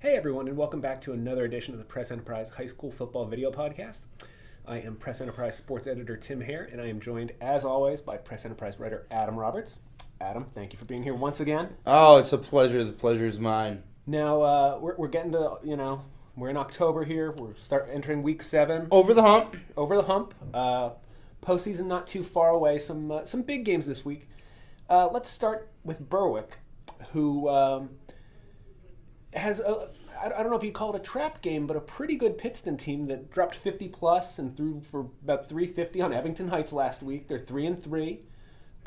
Hey everyone, and welcome back to another edition of the Press Enterprise High School Football Video Podcast. I am Press Enterprise Sports Editor Tim Hare, and I am joined, as always, by Press Enterprise writer Adam Roberts. Adam, thank you for being here once again. Oh, it's a pleasure. The pleasure is mine. Now, we're getting to, we're in October here. We're entering week 7. Over the hump. Over the hump. Postseason not too far away. Some big games this week. Let's start with Berwick, who has I don't know if you call it a trap game, but a pretty good Pittston team that dropped 50 plus and threw for about 350 on Abington Heights last week. They're 3-3.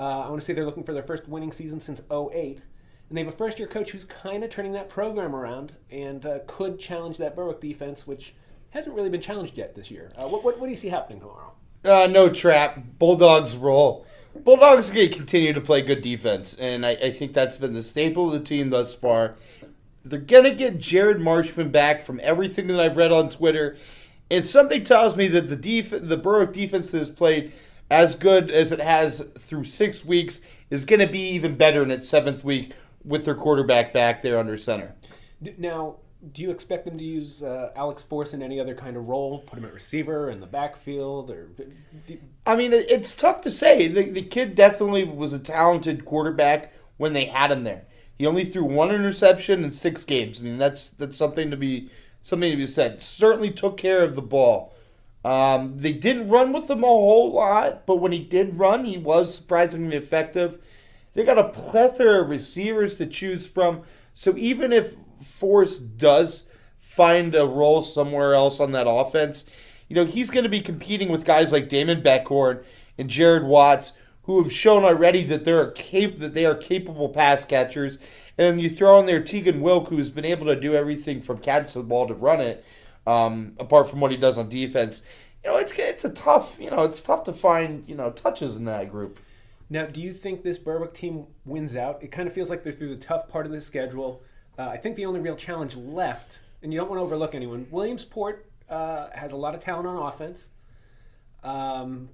I want to say they're looking for their first winning season since '08. And they have a first-year coach who's kind of turning that program around and could challenge that Berwick defense, which hasn't really been challenged yet this year. What do you see happening tomorrow? No trap. Bulldogs roll. Bulldogs are going to continue to play good defense, and I think that's been the staple of the team thus far. They're going to get Jared Marshman back from everything that I've read on Twitter. And something tells me that the Berwick defense that has played as good as it has through 6 weeks is going to be even better in its 7th week with their quarterback back there under center. Now, do you expect them to use Alex Force in any other kind of role? Put him at receiver in the backfield? I mean, it's tough to say. The kid definitely was a talented quarterback when they had him there. He only threw 1 interception in 6 games. I mean, that's something to be said. Certainly took care of the ball. They didn't run with him a whole lot, but when he did run, he was surprisingly effective. They got a plethora of receivers to choose from. So even if Force does find a role somewhere else on that offense, he's going to be competing with guys like Damon Beckhorn and Jared Watts, who have shown already that they are capable pass catchers. And you throw in there Tegan Wilk, who's been able to do everything from catch the ball to run it, apart from what he does on defense. It's tough to find touches in that group. Now, do you think this Berwick team wins out? It kind of feels like they're through the tough part of the schedule. I think the only real challenge left, and you don't want to overlook anyone, Williamsport has a lot of talent on offense.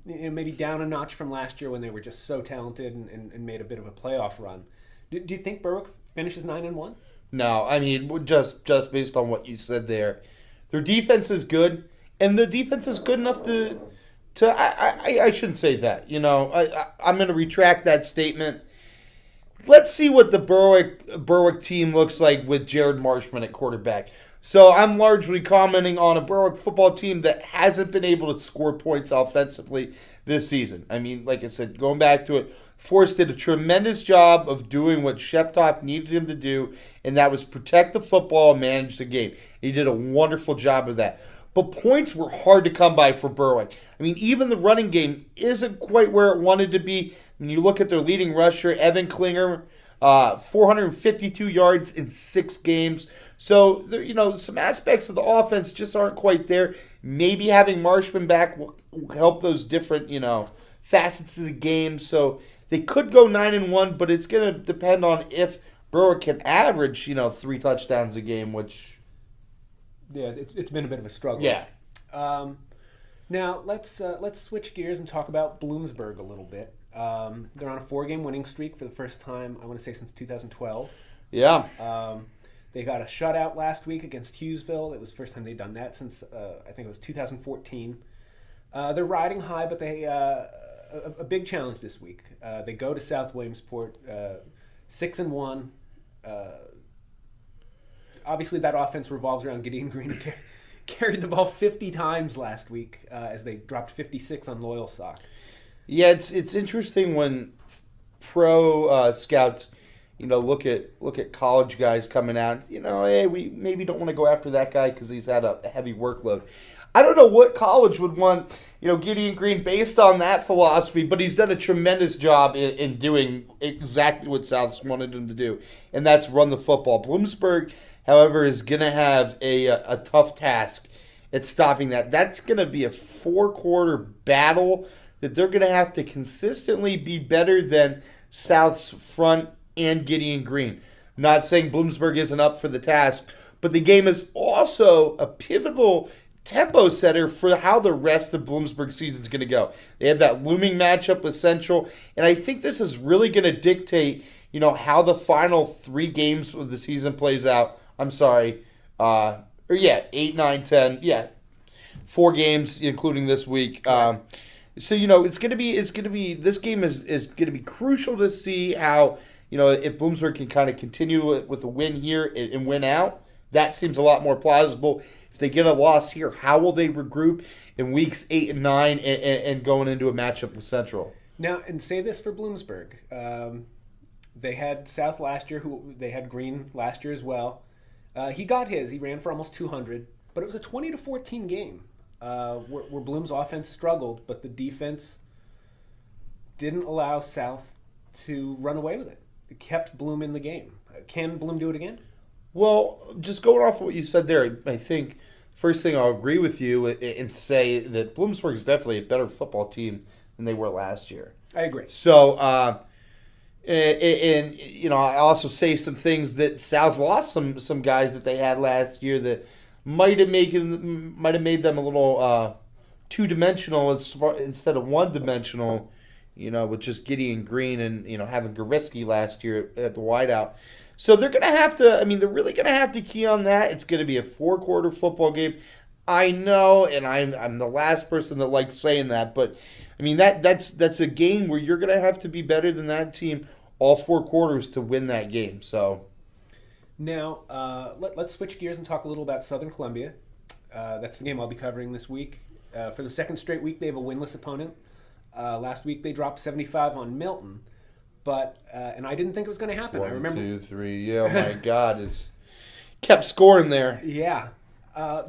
Maybe down a notch from last year when they were just so talented and made a bit of a playoff run. Do you think Berwick finishes 9-1? No, I mean, just based on what you said there. Their defense is good, and their defense is good enough to I shouldn't say that. I'm going to retract that statement. Let's see what the Berwick team looks like with Jared Marshman at quarterback. So I'm largely commenting on a Berwick football team that hasn't been able to score points offensively this season. I mean, like I said, going back to it, Force did a tremendous job of doing what Sheptock needed him to do, and that was protect the football and manage the game. He did a wonderful job of that. But points were hard to come by for Berwick. I mean, even the running game isn't quite where it wanted to be. When you look at their leading rusher, Evan Klinger, 452 yards in 6 games. So, some aspects of the offense just aren't quite there. Maybe having Marshman back will help those different, facets of the game. So, they could go 9-1, but it's going to depend on if Berwick can average, 3 touchdowns a game, which... Yeah, it's been a bit of a struggle. Yeah. Now, let's switch gears and talk about Bloomsburg a little bit. They're on a 4-game winning streak for the first time, I want to say, since 2012. Yeah. They got a shutout last week against Hughesville. It was the first time they'd done that since, I think it was 2014. They're riding high, but they a big challenge this week. They go to South Williamsport, 6-1. Obviously, that offense revolves around Gideon Green, who carried the ball 50 times last week as they dropped 56 on Loyalsock. Yeah, it's interesting when pro scouts, look at college guys coming out. Hey, we maybe don't want to go after that guy because he's had a heavy workload. I don't know what college would want, Gideon Green based on that philosophy, but he's done a tremendous job in doing exactly what Souths wanted him to do, and that's run the football. Bloomsburg, however, is going to have a tough task at stopping that. That's going to be a 4-quarter battle that they're going to have to consistently be better than South's front and Gideon Green. Not saying Bloomsburg isn't up for the task, but the game is also a pivotal tempo setter for how the rest of Bloomsburg season is going to go. They have that looming matchup with Central, and I think this is really going to dictate, how the final 3 games of the season plays out. I'm sorry, Or yeah, 8, 9, 10. Yeah, 4 games including this week. So it's gonna be this game is gonna be crucial to see how if Bloomsburg can kind of continue with a win here and win out. That seems a lot more plausible. If they get a loss here, how will they regroup in weeks 8 and 9 and going into a matchup with Central? Now, and say this for Bloomsburg. They had South last year, who they had Green last year as well. He got his. He ran for almost 200, but it was a 20-14 game where Bloom's offense struggled, but the defense didn't allow South to run away with it. It kept Bloom in the game. Can Bloom do it again? Well, just going off what you said there, I think first thing I'll agree with you and say that Bloomsburg is definitely a better football team than they were last year. I agree. So, and I also say some things that South lost some guys that they had last year that might have made them a little 2-dimensional instead of 1-dimensional. With just Gideon Green and having Goriski last year at the wideout. So they're gonna have to. I mean, they're really gonna have to key on that. It's gonna be a 4-quarter football game. I know, and I'm the last person that likes saying that, but I mean that's a game where you're gonna have to be better than that team all 4 quarters to win that game. So now let's switch gears and talk a little about Southern Columbia. That's the game I'll be covering this week. For the second straight week, they have a winless opponent. Last week they dropped 75 on Milton. But and I didn't think it was going to happen. 1, I remember 2, 3. Yeah, oh my God, it's kept scoring there. Yeah,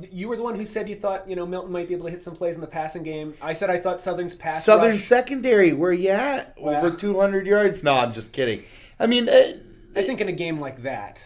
you were the one who said you thought Milton might be able to hit some plays in the passing game. I said I thought Southern's pass Southern rush, secondary, where you at? Over 200 yards? No, I'm just kidding. I mean, I think in a game like that,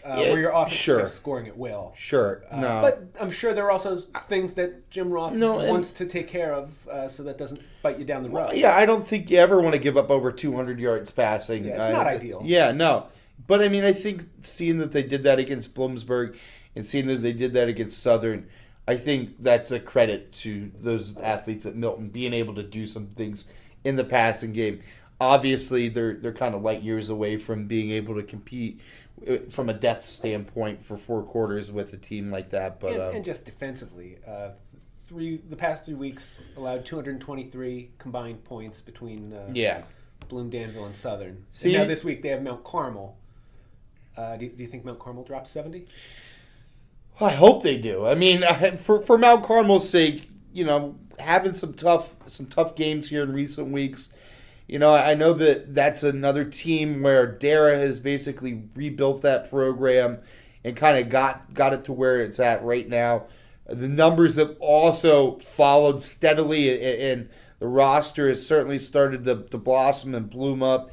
where your offense is just scoring at will. Sure, no. But I'm sure there are also things that Jim Roth wants to take care of, so that doesn't bite you down the road. Yeah, I don't think you ever want to give up over 200 yards passing. Yeah, it's not ideal. Yeah, no. But, I mean, I think seeing that they did that against Bloomsburg and seeing that they did that against Southern, I think that's a credit to those athletes at Milton being able to do some things in the passing game. Obviously, they're kind of light years away from being able to compete from a depth standpoint for 4 quarters with a team like that. But and just defensively, the past 3 weeks allowed 223 combined points between Bloom, Danville, and Southern. And now this week they have Mount Carmel. Do you think Mount Carmel drops 70? I hope they do. I mean, for Mount Carmel's sake, having some tough games here in recent weeks. I know that's another team where Dara has basically rebuilt that program and kind of got it to where it's at right now. The numbers have also followed steadily, and the roster has certainly started to blossom and bloom up.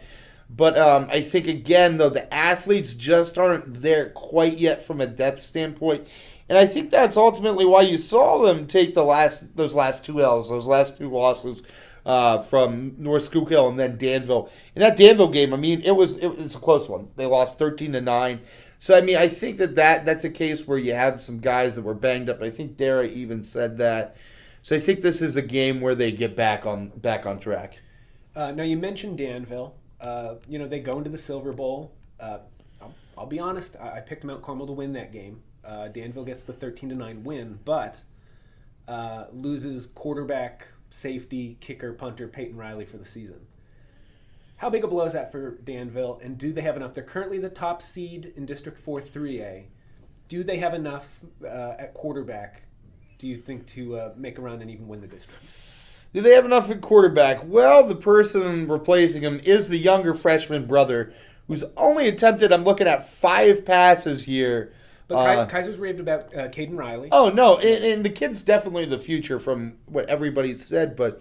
But I think, again, though, the athletes just aren't there quite yet from a depth standpoint. And I think that's ultimately why you saw them take those last 2 L's, those last 2 losses from North Schuylkill and then Danville. In that Danville game, I mean, it's a close one. They lost 13-9. So, I mean, I think that's a case where you have some guys that were banged up. I think Dara even said that. So I think this is a game where they get back on track. Now, you mentioned Danville. They go into the Silver Bowl. I'll be honest, I picked Mount Carmel to win that game. Danville gets the 13-9 win, but loses quarterback, safety, kicker, punter Peyton Riley for the season. How big a blow is that for Danville, and do they have enough? They're currently the top seed in District 4 3A. Do they have enough at quarterback, do you think, to make a run and even win the district? Do they have enough at quarterback? Well, the person replacing him is the younger freshman brother, who's only attempted, I'm looking at 5 passes here. But Kaiser's raved about Caden Riley. Oh, no, and the kid's definitely the future from what everybody said, but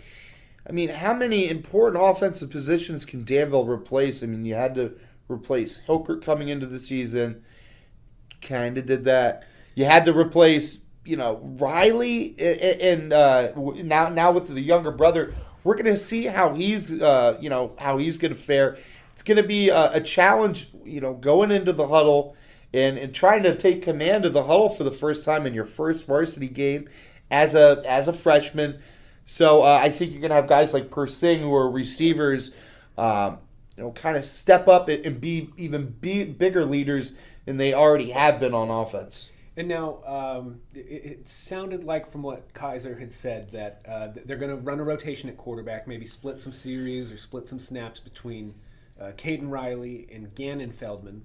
I mean, how many important offensive positions can Danville replace? I mean, you had to replace Hilkert coming into the season. Kind of did that. You had to replace, Riley, and now with the younger brother, we're going to see how he's, how he's going to fare. It's going to be a challenge, going into the huddle and trying to take command of the huddle for the first time in your first varsity game as a freshman. So I think you're going to have guys like Persing, who are receivers, kind of step up and be even bigger leaders than they already have been on offense. And now it sounded like from what Kaiser had said that they're going to run a rotation at quarterback, maybe split some series or split some snaps between Caden Riley and Gannon Feldman.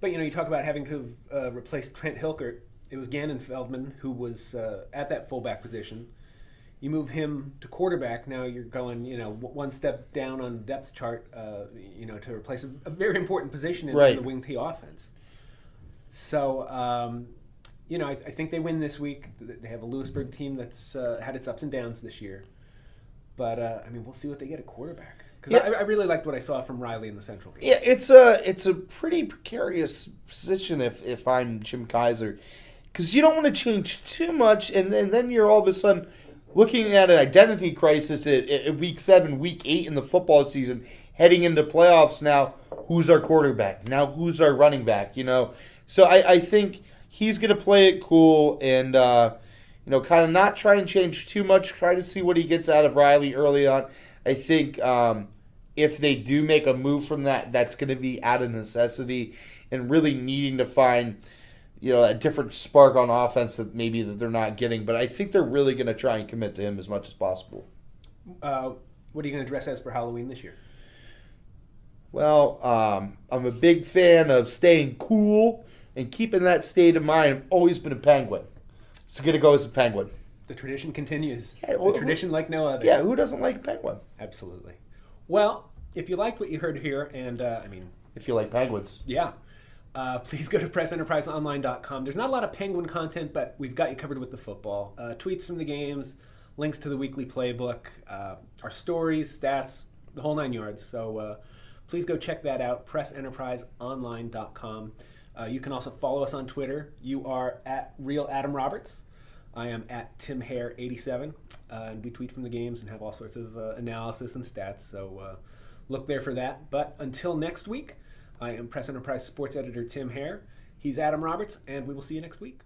But you talk about having to replace Trent Hilkert. It was Gannon Feldman who was at that fullback position. You move him to quarterback. Now you're going, one step down on the depth chart, to replace a very important position in the wing T offense. So, I think they win this week. They have a Lewisburg team that's had its ups and downs this year. But, we'll see what they get at quarterback. Because I really liked what I saw from Riley in the Central game. Yeah, it's a pretty precarious position if I'm Jim Kaiser. Because you don't want to change too much, and then you're all of a sudden looking at an identity crisis at week 7, week 8 in the football season, heading into playoffs now. Who's our quarterback? Now who's our running back? So I think he's going to play it cool and, kind of not try and change too much. Try to see what he gets out of Riley early on. I think if they do make a move from that, that's going to be out of necessity and really needing to find, a different spark on offense that they're not getting. But I think they're really going to try and commit to him as much as possible. What are you going to dress as for Halloween this year? Well, I'm a big fan of staying cool and keeping that state of mind. I've always been a penguin. So going to go as a penguin. The tradition continues. Yeah, well, the tradition like no other. Yeah, who doesn't like a penguin? Absolutely. Well, if you liked what you heard here, and if you like penguins. Yeah. Please go to pressenterpriseonline.com. There's not a lot of Penguin content, but we've got you covered with the football. Tweets from the games, links to the weekly playbook, our stories, stats, the whole 9 yards. So please go check that out, pressenterpriseonline.com. You can also follow us on Twitter. You are at Real Adam Roberts. I am at Tim Hare 87. And we tweet from the games and have all sorts of analysis and stats. So look there for that. But until next week, I am Press Enterprise sports editor Tim Hare. He's Adam Roberts, and we will see you next week.